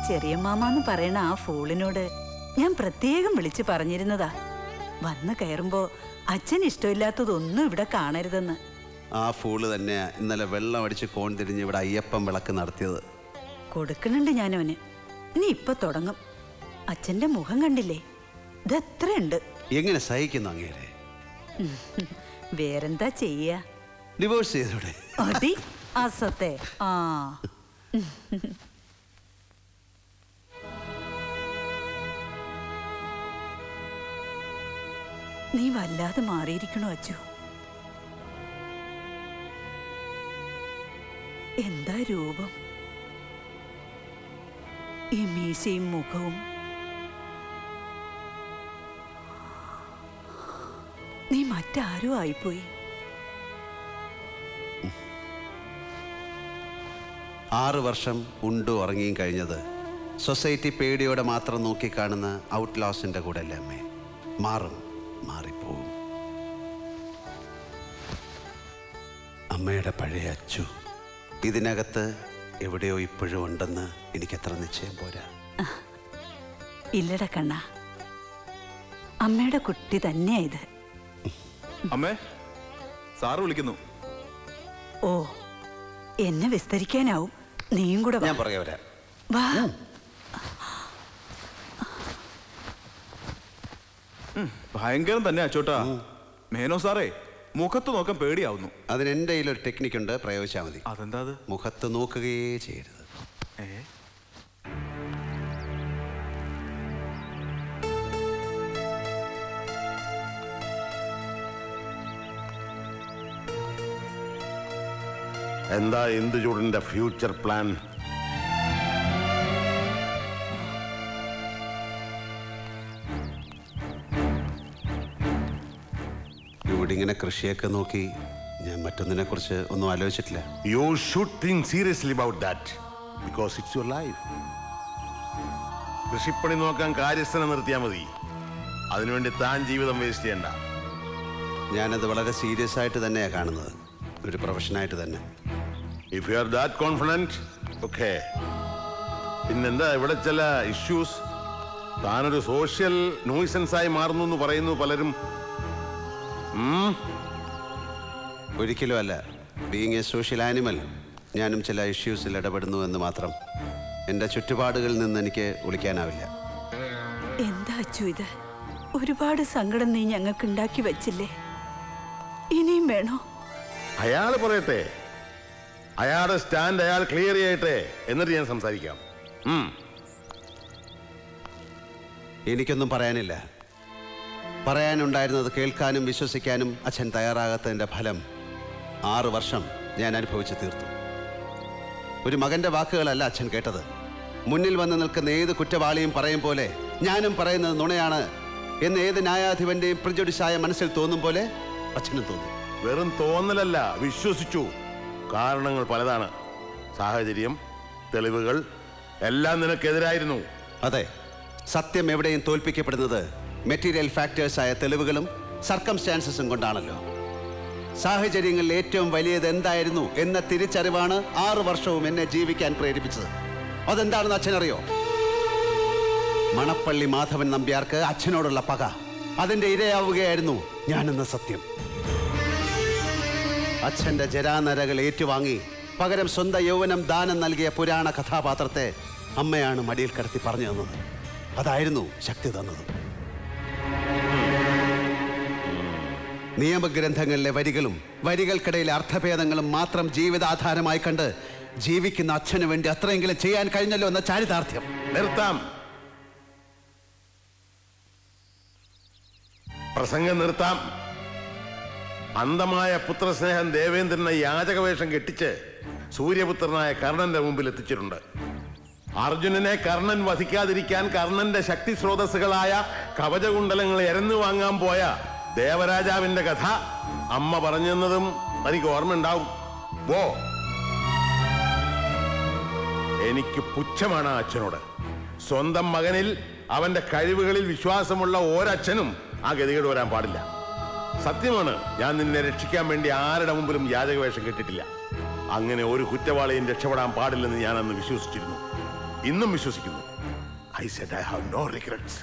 ചെറിയ മാമാന്ന് പറയണ ആ ഫൂളിനോട് ഞാൻ പ്രത്യേകം വിളിച്ചു പറഞ്ഞിരുന്നതാ, വന്ന് കയറുമ്പോ അച്ഛൻ ഇഷ്ടമില്ലാത്തതൊന്നും ഇവിടെ കാണരുതെന്ന്. ആ ഫൂള് തന്നെയാ ഇന്നലെ വെള്ളം അടിച്ച് കോൺതിരിഞ്ഞ് ഇവിടെ അയ്യപ്പൻ വിളക്ക് നടത്തിയത്. കൊടുക്കണുണ്ട് ഞാനവന്. ഇനി ഇപ്പൊ തുടങ്ങും. അച്ഛന്റെ മുഖം കണ്ടില്ലേ, ഇതെത്രയുണ്ട്. എങ്ങനെ സഹിക്കുന്നു അങ്ങേരെ? വേറെന്താ ചെയ്യാ, ഡിവോഴ്സ് ചെയ്തൂടെ? അടി അസത്തെ. ആ നീ വല്ലാതെ മാറിയിരിക്കണോ അച്ചു? എന്താ രൂപം, ഈ മീശയും മുഖവും. നീ മറ്റാരോ ആയിപ്പോയി. 6 വർഷം ഉണ്ടു ഉറങ്ങിയും കഴിഞ്ഞത് സൊസൈറ്റി പേടിയോടെ മാത്രം നോക്കിക്കാണുന്ന ഔട്ട്ലാസിന്റെ കൂടെ അല്ലേ അമ്മേ? മാറും, മാറിപ്പോവും. അമ്മയുടെ പഴയ അച്ചു ഇതിനകത്ത് എവിടെയോ ഇപ്പോഴും ഉണ്ടെന്ന് എനിക്കത്ര നിശ്ചയം പോരാ. ഇല്ലട കണ്ണ, അമ്മയുടെ കുട്ടി തന്നെയാ ഇത്. അമ്മേ, സാറ് വിളിക്കുന്നു. ഓ, എന്നെ വിസ്തരിക്കാനാവും. നീയും കൂടെ ഞാൻ പറയാ വരാം. വാ. ഭയങ്കരം തന്നെ അച്ചോട്ടാ. മേനോ സാറേ, മുഖത്ത് നോക്കാൻ പേടിയാവുന്നു. അതിന് എൻ്റെ കയ്യിലൊരു ടെക്നിക്കുണ്ട്, പ്രയോഗിച്ചാൽ മതി. അതെന്താ അത്? മുഖത്ത് നോക്കുകയേ ചെയ്യരുത്. എന്താ ഇന്ദുചൂടന്റെ ഫ്യൂച്ചർ പ്ലാൻ? ഇവിടെ ഇങ്ങനെ കൃഷിയൊക്കെ നോക്കി ഞാൻ മറ്റൊന്നിനെ കുറിച്ച് ഒന്നും ആലോചിച്ചിട്ടില്ല. You should think seriously about that because it's your life. കൃഷിപ്പണി നോക്കാൻ കാര്യസ്ഥനെ നിർത്തിയാൽ മതി. അതിനുവേണ്ടി താൻ ജീവിതം വേസ്റ്റ് ചെയ്യണ്ട. ഞാനത് വളരെ സീരിയസ് ആയിട്ട് തന്നെയാണ് കാണുന്നത്, ഒരു പ്രൊഫഷനായിട്ട് തന്നെ. If you are that confident, okay. പിന്നെന്താ ഇവിടെ ചില ഇഷ്യൂസ്? താനൊരു സോഷ്യൽ നോയ്സൻസായി മാറുന്നു എന്ന് പറയുന്നു പലരും. ഒരിക്കലും അല്ല. ബീയിങ് എ സോഷ്യൽ ആനിമൽ ഞാനും ചില ഇഷ്യൂസിൽ ഇടപെടുന്നു എന്ന് മാത്രം. എൻ്റെ ചുറ്റുപാടുകളിൽ നിന്ന് എനിക്ക് ഒളിക്കാനാവില്ല. എന്താ അച്ചു ഇത്? ഒരുപാട് സങ്കടം നീ ഞങ്ങൾക്ക് ഉണ്ടാക്കി വെച്ചില്ലേ, ഇനിയും വേണോ? അയാൾ പറയട്ടെ, അയാളുടെ സ്റ്റാൻഡ് അയാൾ ക്ലിയർ ചെയ്യട്ടെ, എന്നിട്ട് ഞാൻ സംസാരിക്കാം. എനിക്കൊന്നും പറയാനില്ല. പറയാനുണ്ടായിരുന്നത് കേൾക്കാനും വിശ്വസിക്കാനും അച്ഛൻ തയ്യാറാകാത്തതിൻ്റെ ഫലം 6 വർഷം ഞാൻ അനുഭവിച്ചു തീർത്തു. ഒരു മകൻ്റെ വാക്കുകളല്ല അച്ഛൻ കേട്ടത്. മുന്നിൽ വന്ന് നിൽക്കുന്ന ഏത് കുറ്റവാളിയും പറയും പോലെ ഞാനും പറയുന്നത് നുണയാണ് എന്ന് ഏത് ന്യായാധിപന്റെയും പ്രിജുഡിസായ മനസ്സിൽ തോന്നും പോലെ അച്ഛനും തോന്നും. വെറും തോന്നലല്ല, വിശ്വസിച്ചു. കാരണങ്ങൾ പലതാണ്. സാഹചര്യം, തെളിവുകൾ എല്ലാം നിനക്കെതിരായിരുന്നു. അതെ, സത്യം എവിടെയും തോൽപ്പിക്കപ്പെടുന്നത് മെറ്റീരിയൽ ഫാക്ടേഴ്സായ തെളിവുകളും സർക്കംസ്റ്റാൻസസും കൊണ്ടാണല്ലോ. സാഹചര്യങ്ങളിൽ ഏറ്റവും വലിയത് എന്തായിരുന്നു എന്ന തിരിച്ചറിവാണ് 6 വർഷവും എന്നെ ജീവിക്കാൻ പ്രേരിപ്പിച്ചത്. അതെന്താണെന്ന് അച്ഛനറിയോ? മണപ്പള്ളി മാധവൻ നമ്പ്യാർക്ക് അച്ഛനോടുള്ള പക, അതിന്റെ ഇരയാവുകയായിരുന്നു ഞാനെന്ന സത്യം. അച്ഛന്റെ ജരാനരകൾ ഏറ്റുവാങ്ങി പകരം സ്വന്തം യൗവനം ദാനം നൽകിയ പുരാണ കഥാപാത്രത്തെ അമ്മയാണ് മടിയിൽ കിടത്തി പറഞ്ഞു തന്നത്. അതായിരുന്നു ശക്തി തന്നത്. നിയമഗ്രന്ഥങ്ങളിലെ വരികളും വരികൾക്കിടയിലെ അർത്ഥഭേദങ്ങളും മാത്രം ജീവിതാധാരമായി കണ്ട് ജീവിക്കുന്ന അച്ഛന് വേണ്ടി അത്രയെങ്കിലും ചെയ്യാൻ കഴിഞ്ഞല്ലോ എന്ന ചാരിതാർത്ഥ്യം. നിർത്താം, പ്രസംഗം നിർത്താം. അന്ധമായ പുത്രസ്നേഹം ദേവേന്ദ്രനെ യാചകവേഷം കെട്ടിച്ച് സൂര്യപുത്രനായ കർണന്റെ മുമ്പിൽ എത്തിച്ചിട്ടുണ്ട്. അർജുനനെ കർണൻ വധിക്കാതിരിക്കാൻ കർണന്റെ ശക്തി സ്രോതസ്സുകളായ കവചകുണ്ടലങ്ങൾ എരന്നു വാങ്ങാൻ പോയ ദേവരാജാവിന്റെ കഥ അമ്മ പറഞ്ഞെന്നതും എനിക്ക് ഓർമ്മയുണ്ടാവും. ഓ, എനിക്ക് പുച്ഛമാണ് അച്ഛനോട്. സ്വന്തം മകനിൽ അവന്റെ കഴിവുകളിൽ വിശ്വാസമുള്ള ഒരച്ഛനും ആ ഗതികേട് വരാൻ പാടില്ല. സത്യമാണ്, ഞാൻ നിന്നെ രക്ഷിക്കാൻ വേണ്ടി ആരുടെ മുമ്പിലും യാചകവേഷം കെട്ടിട്ടില്ല. അങ്ങനെ ഒരു കുറ്റവാളിയും രക്ഷപ്പെടാൻ പാടില്ലെന്ന് ഞാൻ അന്ന് വിശ്വസിച്ചിരുന്നു. ഇന്നും വിശ്വസിക്കുന്നു. I said I have no regrets.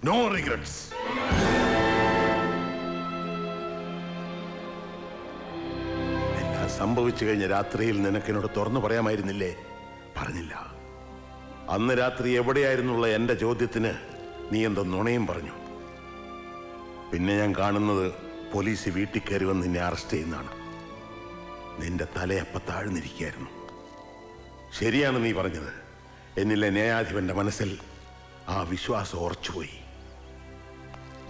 No regrets. എല്ലാം സംഭവിച്ചു കഴിഞ്ഞ രാത്രിയിൽ നിനക്കെന്നോട് തുറന്നു പറയാമായിരുന്നില്ലേ? പറഞ്ഞില്ല. അന്ന് രാത്രി എവിടെയായിരുന്നുള്ള എന്റെ ചോദ്യത്തിന് നീ എന്തോ നുണയും പറഞ്ഞു. പിന്നെ ഞാൻ കാണുന്നത് പോലീസ് വീട്ടിൽ കയറി വന്ന് നിന്നെ അറസ്റ്റ് ചെയ്യുന്നതാണ്. നിന്റെ തലയപ്പ താഴ്ന്നിരിക്കുകയായിരുന്നു. ശരിയാണ് നീ പറഞ്ഞത്. എന്നിലെ ന്യായാധിപന്റെ മനസ്സിൽ ആ വിശ്വാസം ഉറച്ചുപോയി.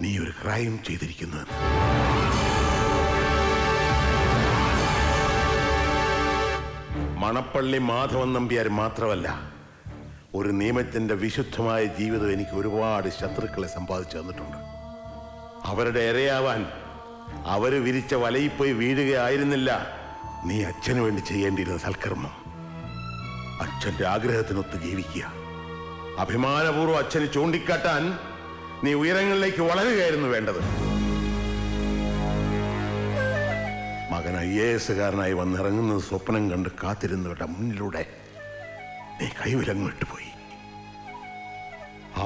നീ ഒരു ക്രൈം ചെയ്തിരിക്കുന്നത്. മണപ്പള്ളി മാധവൻ നമ്പ്യാർ മാത്രമല്ല, ഒരു നിയമത്തിന്റെ വിശുദ്ധമായ ജീവിതം എനിക്ക് ഒരുപാട് ശത്രുക്കളെ സമ്പാദിച്ചു തന്നിട്ടുണ്ട്. അവരുടെ ഇരയാവാൻ അവര് വിരിച്ച വലയിൽ പോയി വീഴുകയായിരുന്നില്ല നീ അച്ഛന് വേണ്ടി ചെയ്യേണ്ടിയിരുന്ന സൽക്കർമ്മം. അച്ഛന്റെ ആഗ്രഹത്തിനൊത്ത് ജീവിക്കുക. അഭിമാനപൂർവ്വം അച്ഛന് ചൂണ്ടിക്കാട്ടാൻ നീ ഉയരങ്ങളിലേക്ക് വളരുകയായിരുന്നു വേണ്ടത്. മകൻ IAS കാരനായി വന്നിറങ്ങുന്നത് സ്വപ്നം കണ്ട് കാത്തിരുന്നവരുടെ മുന്നിലൂടെ നീ കൈവിലങ്ങിട്ട് പോയി.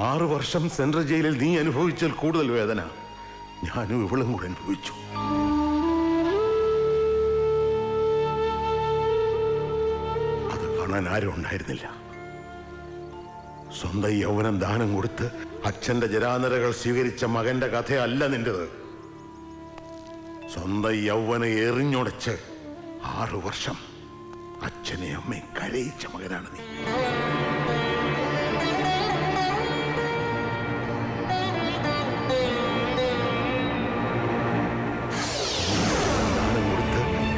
6 വർഷം സെൻട്രൽ ജയിലിൽ നീ അനുഭവിച്ചാൽ കൂടുതൽ വേദന ഞാനും ഇവളും കൂടെ അനുഭവിച്ചു. അത് കാണാൻ ആരും ഉണ്ടായിരുന്നില്ല. സ്വന്തം യൗവനം ദാനം കൊടുത്ത് അച്ഛന്റെ ജരാനരകൾ സ്വീകരിച്ച മകന്റെ കഥയല്ല നിന്റേത്. സ്വന്തം യൗവനം എറിഞ്ഞുടച്ച് 6 വർഷം അച്ഛനെ അമ്മയും കരയിച്ച മകനാണ് നീ.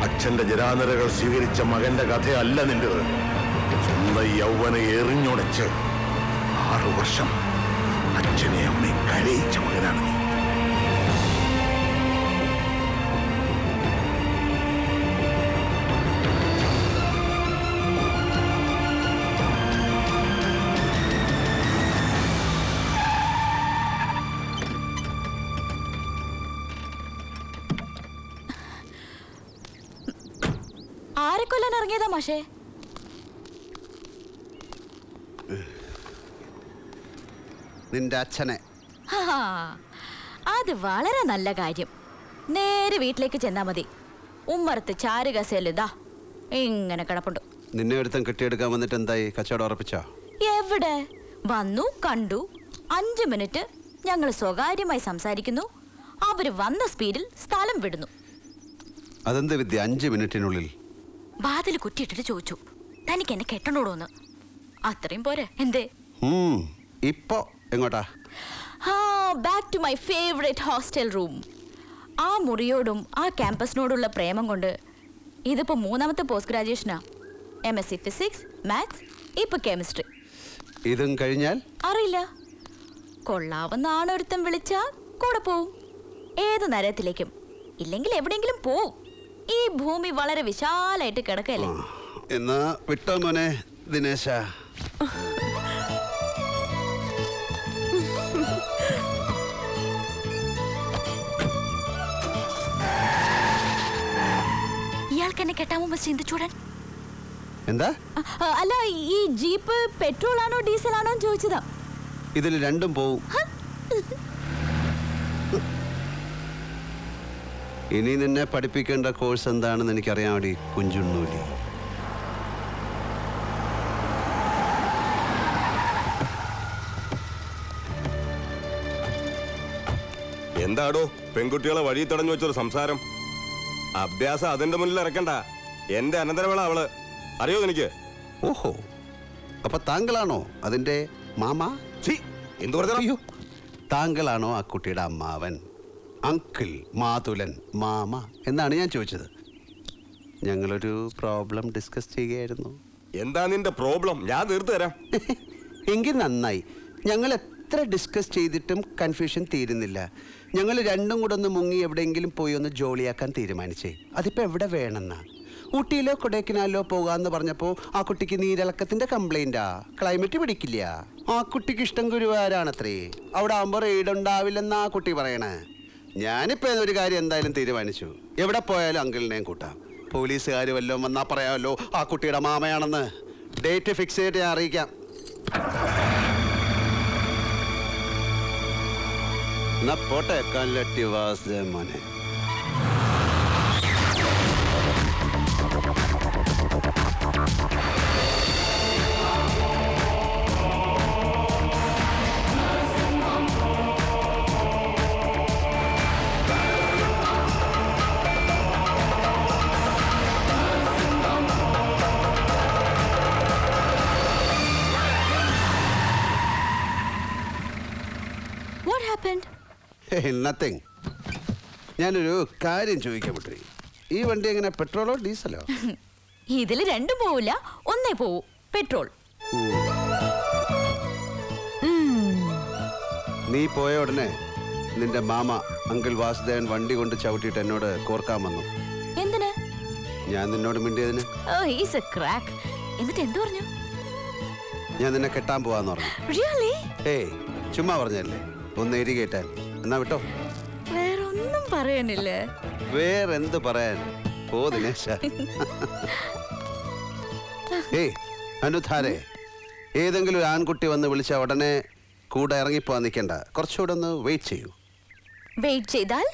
അച്ഛന്റെ ജരാനരകൾ സ്വീകരിച്ച മകന്റെ കഥയല്ല നിന്റേത്. സ്വന്തം യൗവനം എറിഞ്ഞുടച്ച് 6 വർഷം അച്ഛനെ അമ്മയും കരയിച്ച മകനാണ് നീ. ആരെ കൊല്ലാൻ ഇറങ്ങിയതാ മാഷേ? നിന്റെ അച്ഛനെ. അത് വളരെ നല്ല കാര്യം. നേരെ വീട്ടിലേക്ക് ചെന്നാ മതി. ഉമ്മറത്ത് ചാരുകസേലിതാ ഇങ്ങനെ കിടപ്പുണ്ട്. നിന്നെ ഒരുത്തം കെട്ടിയെടുക്കാൻ വന്നിട്ട് എന്തായി? കച്ചവടം ഉറപ്പിച്ചോ? എവിടെ? വന്നു, കണ്ടു. 5 മിനിറ്റ് ഞങ്ങൾ സ്വകാര്യമായി സംസാരിക്കുന്നു. അവര് വന്ന സ്പീഡിൽ സ്ഥലം വിടുന്നു. അതെന്ത് വിദ്യ? 5 മിനിറ്റിനുള്ളിൽ വാതിൽ കുറ്റിയിട്ടിട്ട് ചോദിച്ചു, തനിക്ക് എന്നെ കെട്ടണോടോന്ന്. അത്രയും പോരെ? എന്തേ? ഇപ്പോ എങ്ങോട്ടാ? Back to my favourite hostel room. ആ മുറിയോടും ആ ക്യാമ്പസിനോടുള്ള പ്രേമം കൊണ്ട് ഇതിപ്പോ 3ാമത്തെ പോസ്റ്റ് ഗ്രാജുവേഷനാ. MSc ഫിസിക്സ്, മാത്സ്, ഇപ്പൊ കെമിസ്ട്രി. ഇതും കഴിഞ്ഞാൽ അറിയില്ല. കൊള്ളാവുന്ന ആണൊരുത്തം വിളിച്ചാ കൂടെ പോവും. ഏത് നരകത്തിലേക്കും. ഇല്ലെങ്കിൽ എവിടെയെങ്കിലും പോവും. ഈ ഭൂമി വളരെ വിശാലായിട്ട് കിടക്കല്ലേ. എന്നാ വിട്ടോ മോനെ ദിനേശ. ഇയാൾക്ക് എന്നെ കെട്ടാമോ മിസ്റ്റർ ഇന്ദുചൂടൻ? എന്താ? അല്ല, ഈ ജീപ്പ് പെട്രോൾ ആണോ ഡീസൽ ആണോ ചോദിച്ചതാ. ഇതിൽ രണ്ടും പോവും. ഇനി നിന്നെ പഠിപ്പിക്കേണ്ട കോഴ്സ് എന്താണെന്ന് എനിക്കറിയാമടി കുഞ്ചുണ്ണൂലി. എന്താടോ പെൺകുട്ടികളെ വഴി തടഞ്ഞു വെച്ചൊരു സംസാരം? അഭ്യാസം അതിന്റെ മുന്നിൽ ഇറക്കണ്ട. എന്റെ അനന്തരവേള അവള്. അറിയോ എനിക്ക്? ഓഹോ, അപ്പൊ താങ്കളാണോ അതിന്റെ മാമ? എന്തു പറഞ്ഞു? താങ്കളാണോ ആ കുട്ടിയുടെ അമ്മാവൻ? അങ്കിൾ, മാതുലൻ, മാമ എന്നാണ് ഞാൻ ചോദിച്ചത്. ഞങ്ങളൊരു പ്രോബ്ലം ഡിസ്കസ് ചെയ്യുകയായിരുന്നു. എന്താ നിന്റെ പ്രോബ്ലം? ഞാൻ തീർത്തു തരാം. എങ്കിൽ നന്നായി. ഞങ്ങൾ എത്ര ഡിസ്കസ് ചെയ്തിട്ടും കൺഫ്യൂഷൻ തീരുന്നില്ല. ഞങ്ങൾ രണ്ടും കൂടെ ഒന്ന് മുങ്ങി എവിടെയെങ്കിലും പോയി ഒന്ന് ജോളിയാക്കാൻ തീരുമാനിച്ചേ. അതിപ്പോൾ എവിടെ വേണമെന്നാ? ഊട്ടിയിലോ കൊടൈക്കനാലിലോ പോകാമെന്ന് പറഞ്ഞപ്പോൾ ആ കുട്ടിക്ക് നീരിളക്കത്തിൻ്റെ കംപ്ലൈൻറ്റാ. ക്ലൈമറ്റ് പിടിക്കില്ല. ആ കുട്ടിക്ക് ഇഷ്ടം ഗുരുവായൂരാണത്രേ. അവിടെ ആകുമ്പോൾ റെയ്ഡ് ഉണ്ടാവില്ലെന്നാ ആ കുട്ടി പറയണേ. ഞാനിപ്പോൾ ഒരു കാര്യം എന്തായാലും തീരുമാനിച്ചു. എവിടെ പോയാലും അങ്കിളിനെയും കൂട്ടാം. പോലീസുകാർ വല്ലതും വന്നാൽ പറയാമല്ലോ ആ കുട്ടിയുടെ മാമയാണെന്ന്. ഡേറ്റ് ഫിക്സ് ചെയ്തിട്ട് ഞാൻ അറിയിക്കാം. എന്നാ പോട്ടെ കല്ലട്ടി വാസുദേവൻ മോനെ. What happened? നത്തിങ്. ഞാനൊരു കാര്യം ചോദിക്കാൻ പറ്റേ, ഈ വണ്ടി എങ്ങനെ പെട്രോളോ ഡീസലോ? ഇതിൽ രണ്ടും പോവില്ല, ഒന്നേ പോവൂ, പെട്രോൾ. നീ പോയ ഉടനെ നിന്റെ മാമ അങ്കിൾ വാസുദേവൻ വണ്ടി കൊണ്ട് ചവിട്ടിയിട്ട് എന്നോട് കോർക്കാൻ വന്നു. എന്തിന്? ഞാൻ നിന്നോട് മിണ്ടിയതിന്. Oh, he's a crack. എന്നിട്ട് എന്തു പറഞ്ഞു? ഞാൻ നിന്നെ കെട്ടാൻ പോവാന്ന് പറഞ്ഞു. Really? ഏയ് ചുമ്മാ പറഞ്ഞല്ലേ, ഒന്ന് എരി കേട്ടാൻ. എന്നാ വിട്ടോ. വേറൊന്നും പറയാനില്ലേ? വേറെന്ത് പറയാൻ? ഓ ദിനേശ. ഏയ് അനുധാരെ, ഏതെങ്കിലും ഒരു ആൺകുട്ടി വന്ന് വിളിച്ച ഉടനെ കൂടെ ഇറങ്ങിപ്പോവാൻ നിൽക്കണ്ട. കുറച്ചുകൂടെ ഒന്ന് വെയിറ്റ് ചെയ്യൂ. വെയിറ്റ് ചെയ്താൽ?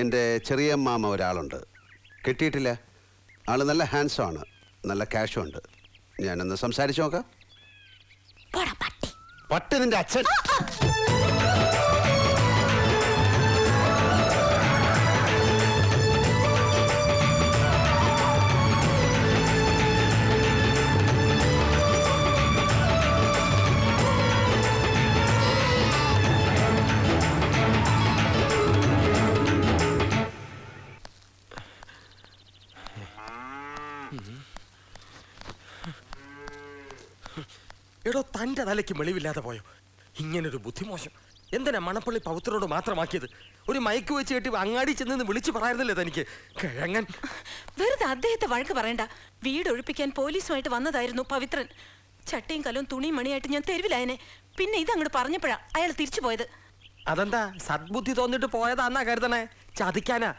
എൻ്റെ ചെറിയ മാമ ഒരാളുണ്ട്, കിട്ടിയിട്ടില്ല. ആള് നല്ല ഹാൻഡ്സം ആണ്, നല്ല ക്യാഷും ഉണ്ട്. ഞാനൊന്ന് സംസാരിച്ചു നോക്കാം. പട്ടി നിന്റെ അച്ഛൻ. എടോ, തൻ്റെ തലയ്ക്ക് വെളിവില്ലാതെ പോയോ? ഇങ്ങനൊരു ബുദ്ധിമോശം എന്തിനാ മണപ്പള്ളി പൗത്രനോട് മാത്രമാക്കിയത്? ഒരു മയക്ക് വെച്ച് കെട്ടി അങ്ങാടി ചെന്ന് വിളിച്ചു പറയായിരുന്നല്ലേ തനിക്ക്? കിഴങ്ങൻ. വെറുതെ അദ്ദേഹത്തെ വഴക്ക് പറയണ്ട. വീട് ഒഴിപ്പിക്കാൻ പോലീസുമായിട്ട് വന്നതായിരുന്നു പവിത്രൻ. ചട്ടയും കലവും തുണിയും മണിയായിട്ട് ഞാൻ തെരുവിലായനെ. പിന്നെ ഇത് അങ്ങോട്ട് പറഞ്ഞപ്പോഴാ അയാൾ തിരിച്ചു പോയത്. അതെന്താ സദ്ബുദ്ധി തോന്നിട്ട് പോയതാന്നാ കരുതണേ? ചതിക്കാനാ?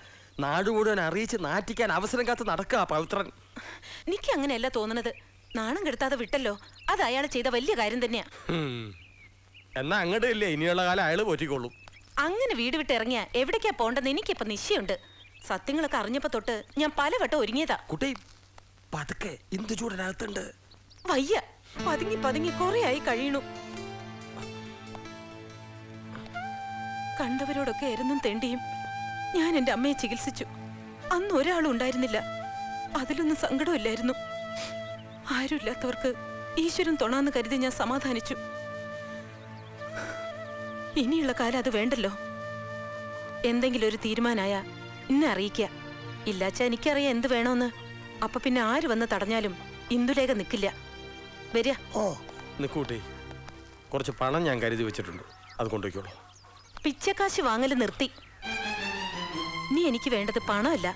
നാട് മുഴുവൻ അറിയിച്ച് നാറ്റിക്കാൻ അവസരം കാത്ത് നടക്കുക പവിത്രൻ. എനിക്ക് അങ്ങനെയല്ല തോന്നുന്നത്. നാണം കെടുത്താതെ വിട്ടല്ലോ, അത് അയാൾ ചെയ്ത വലിയ കാര്യം തന്നെയാ. എന്നാ അങ്ങോട്ട് ഇല്ലേ, ഇനിയുള്ള കാലം അയാള് പോറ്റിക്കോളും. അങ്ങനെ വീട് വിട്ട് ഇറങ്ങിയ എവിടേക്കാ പോണ്ടെന്ന് എനിക്കിപ്പോ നിശ്ചയുണ്ട്. സത്യങ്ങളൊക്കെ അറിഞ്ഞപ്പോ തൊട്ട് ഞാൻ പലവട്ടം ഒരുങ്ങിയതാ. കുട്ടി പതുക്കെ, ഇന്ത് ചൂടിനകത്തുണ്ട്. വയ്യ, പതുങ്ങി പതുങ്ങി കുറെ ആയി കഴിയണു. കണ്ടവരോടൊക്കെ എരുന്നും തെണ്ടിയും ഞാൻ എന്റെ അമ്മയെ ചികിത്സിച്ചു. അന്ന് ഒരാളും ഉണ്ടായിരുന്നില്ല. അതിലൊന്നും സങ്കടമില്ലായിരുന്നു. ആരുമില്ലാത്തവർക്ക് ഈശ്വരൻ തൊണാന്ന് കരുതി ഞാൻ സമാധാനിച്ചു. ഇനിയുള്ള കാലം അത് വേണ്ടല്ലോ. എന്തെങ്കിലും ഒരു തീരുമാനമായ ഇന്നെ അറിയിക്കുക. ഇല്ലാച്ച എനിക്കറിയാം എന്ത് വേണോന്ന്. അപ്പൊ പിന്നെ ആര് വന്ന് തടഞ്ഞാലും ഇന്ദുലേഖ നിൽക്കില്ല. വരിക. ഓ നിക്കൂട്ടി, കുറച്ച് പണം ഞാൻ കരുതി വെച്ചിട്ടുണ്ട്, അത് കൊണ്ടുപോയിക്കോളൂ. പിച്ചക്കാശ് വാങ്ങല് നിർത്തി. നീ എനിക്ക് വേണ്ടത് പണമല്ല,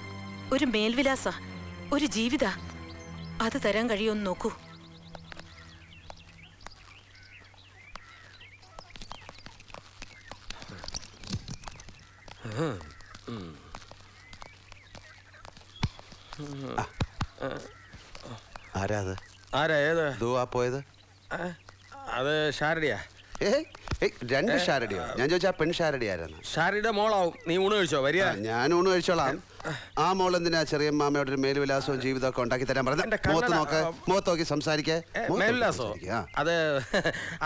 ഒരു മേൽവിലാസ, ഒരു ജീവിത. അത് തരാൻ കഴിയുമെന്ന് നോക്കൂ. ആരാ അത്? ആരാ? ഏത്? ദുവാ പോയത്? അത് ഷാരടിയാ. രണ്ട് ഷാരടിയോ? ഞാൻ ചോദിച്ചാ പെൺ ഷാരടി ആരാണ്? ഷാരടിയുടെ മോളാവും. നീ ഊണ് കഴിച്ചോ? വരിക. ഞാൻ ഊണ് കഴിച്ചോളാം. ആ മോൾ എന്തിനാ ചെറിയ മാമയോട് ഒരു മേൽവിലാസവും ജീവിതമൊക്കെ ഉണ്ടാക്കി തരാൻ പറഞ്ഞത്? മുഖത്ത് നോക്കി സംസാരിക്കേ. മേൽവിലാസോ? അത്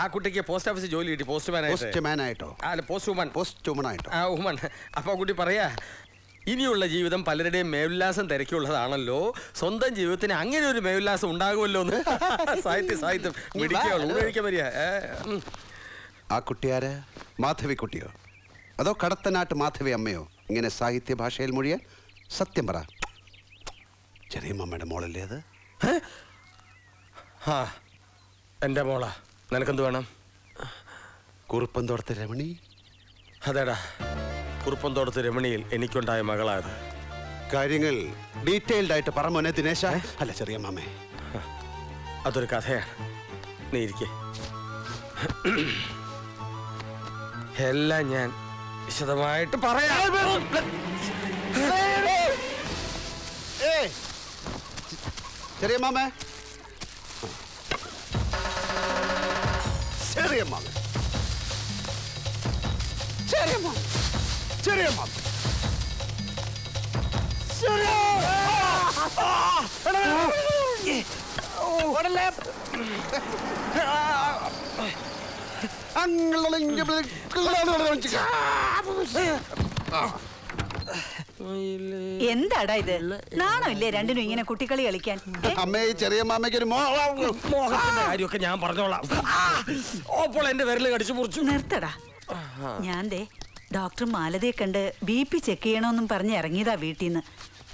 ആ കുട്ടിക്ക് പോസ്റ്റ് ഓഫീസിൽ ജോലി കിട്ടി, പോസ്റ്റ്മാൻ ആയിട്ടോ? അല്ല, പോസ്റ്റ്വുമൺ ആയിട്ടോ? ആ ഉമൺ. അപ്പൊ ആ കുട്ടി പറയാ, ഇനിയുള്ള ജീവിതം പലരുടെയും മേൽവിലാസം തിരക്കുള്ളതാണല്ലോ, സ്വന്തം ജീവിതത്തിന് അങ്ങനെ ഒരു മേൽവിലാസം ഉണ്ടാകുമല്ലോ എന്ന്. സാഹിത്യം കഴിക്കാൻ വരിക. ആ കുട്ടിയാര്? മാധവി കുട്ടിയോ അതോ കടത്തനാട്ട് മാധവി അമ്മയോ? ഇങ്ങനെ സാഹിത്യ ഭാഷയിൽ മൊഴിയാൻ? സത്യം പറ, ചെറിയ അമ്മയുടെ മോളല്ലേ അത്? ആ എൻ്റെ മോളാ. നിനക്കെന്ത് വേണം? കുറുപ്പന്തോടത്തെ രമണി. അതേടാ, കുറുപ്പന്തോടത്ത് രമണിയിൽ എനിക്കുണ്ടായ മകളായത്. കാര്യങ്ങൾ ഡീറ്റെയിൽഡ് ആയിട്ട് പറ മോനെ ദിനേശ. അല്ല ചെറിയ മാമേ, അതൊരു കഥയാണ്. നീ ഇരിക്കേ, എല്ലാം ഞാൻ വിശദമായിട്ട് പറയാം. ചെറിയ മാമേ, ചെറിയ മാമൻ, ചെറിയ മാമൻ, ചെറിയ മാമൻ, എന്താടാ ഇത്? നാണമില്ലേ രണ്ടിനും ഇങ്ങനെ കുട്ടിക്കളി കളിക്കാൻ? അമ്മേ, ചെറിയ മാമയ്ക്ക് ഒരു മോഹത്തിന്റെ കാര്യമൊക്കെ ഞാൻ പറഞ്ഞോളാം. അപ്പോൾ എന്റെ വിരല് കടിച്ചു മുറിച്ചു. നിർത്തടാ. ഞാൻ ദേ ഡോക്ടർ മാലതയെ കണ്ട് BP ചെക്ക് ചെയ്യണമെന്നും പറഞ്ഞ് ഇറങ്ങിയതാ വീട്ടിൽ നിന്ന്.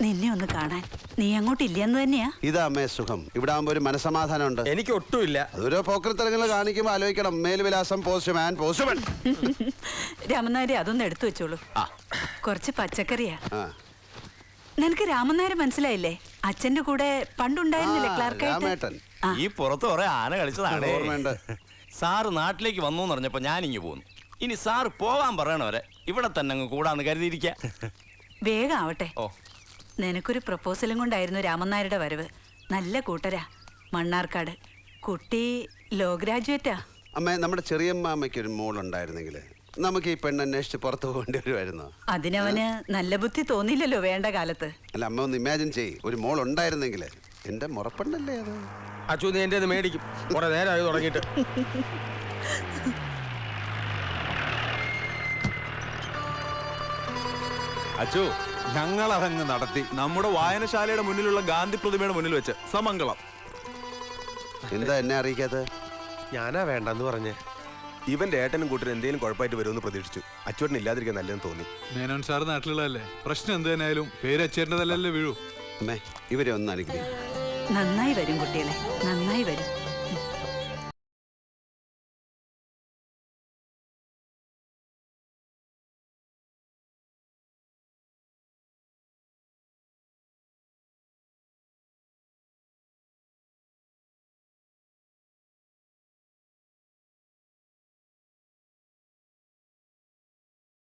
നിന്നെ ഒന്ന് കാണാൻ. നീ അങ്ങോട്ടില്ലെന്ന് തന്നെയാ? ഇതാ അമ്മേ സുഖം. ഇവിടെ ആകുമ്പോ ഒരു മനസമാധാനം ഉണ്ട്. എനിക്ക് ഒട്ടുമില്ല. അതൊരു പോക്കൃത്തരങ്ങൾ കാണിക്കുമ്പോ ആലോചിക്കണം. മേൽവിലാസം പോസ്റ്റ്മാൻ, പോസ്റ്റ്മാൻ. രാമനാരെ അതൊന്ന് എടുത്തു വെച്ചോളൂ. കുറച്ച് പച്ചക്കറിയാ. നിനക്ക് രാമനാരെ മനസ്സിലായില്ലേ? അച്ഛന്റെ കൂടെ പണ്ടുണ്ടായിരുന്നില്ലേ ക്ലാർക്കായിട്ട്? രാമേട്ടൻ. ഈ പുറത്ത് കുറെ ആന കളിച്ചതാണ്. ഓർമ്മയുണ്ട്. സാറ് നാട്ടിലേക്ക് വന്നു എന്ന് പറഞ്ഞപ്പോ ഞാനിങ്ങ് പോന്നു. ഇനി സാറ് പോകാൻ പറയണവരെ ഇവിടെ തന്നെ അങ്ങ് കൂടാന്ന് കരുതിയിരിക്ക. വേഗം ആവട്ടെ. ഓ, നിനക്കൊരു പ്രപ്പോസലും കൊണ്ടായിരുന്നു രാമനായരുടെ വരവ്. നല്ല കൂട്ടരാ, മണ്ണാർക്കാട്. കുട്ടി ലോ ഗ്രാജുവേറ്റാ. അമ്മേ, നമ്മുടെ ചെറിയ മാമയ്ക്ക് ഒരു മോളുണ്ടായിരുന്നെങ്കിൽ നമുക്ക് ഈ പെണ്ണന്വേഷിച്ച് പുറത്തു പോകേണ്ടി വരുമായിരുന്നു. അതിനവന് നല്ല ബുദ്ധി തോന്നിയില്ലല്ലോ വേണ്ട കാലത്ത്. അല്ല അമ്മ, ഒന്ന് ഇമാജിൻ ചെയ്യ്, ഒരു മോൾ ഉണ്ടായിരുന്നെങ്കിൽ. എന്റെ മുറപ്പെണ്ണല്ലേ അത്? അച്ചു, നീ എന്റെ മേടിക്കും. കുറെ നേരമായി തുടങ്ങിയിട്ട്. അച്ചു, ഞങ്ങൾ അതങ്ങ് നടത്തി. നമ്മുടെ വായനശാലയുടെ മുന്നിലുള്ള ഗാന്ധി പ്രതിമയുടെ മുന്നിൽ വെച്ച് സമംഗളം. എന്താ എന്നെ അറിയിക്കാത്തത്? ഞാനാ വേണ്ടെന്ന് പറഞ്ഞേ. ഇവന്റെ ഏട്ടനും കൂട്ടരും എന്തെങ്കിലും കുഴപ്പമായിട്ട് വരുമെന്ന് പ്രതീക്ഷിച്ചു. അച്ചോട്ടൻ ഇല്ലാതിരിക്കാൻ നല്ലതെന്ന് തോന്നി. മേനോൻ സാർ നാട്ടിലുള്ളതല്ലേ, പ്രശ്നം എന്ത് തന്നെയായാലും പേര് അച്ചേട്ടൻ്റെതല്ലേ വീഴൂ. അമ്മേ, ഇവരെ ഒന്ന് അനുഗ്രഹിക്കും. നന്നായി വരും കുട്ടികളെ, നന്നായി വരും.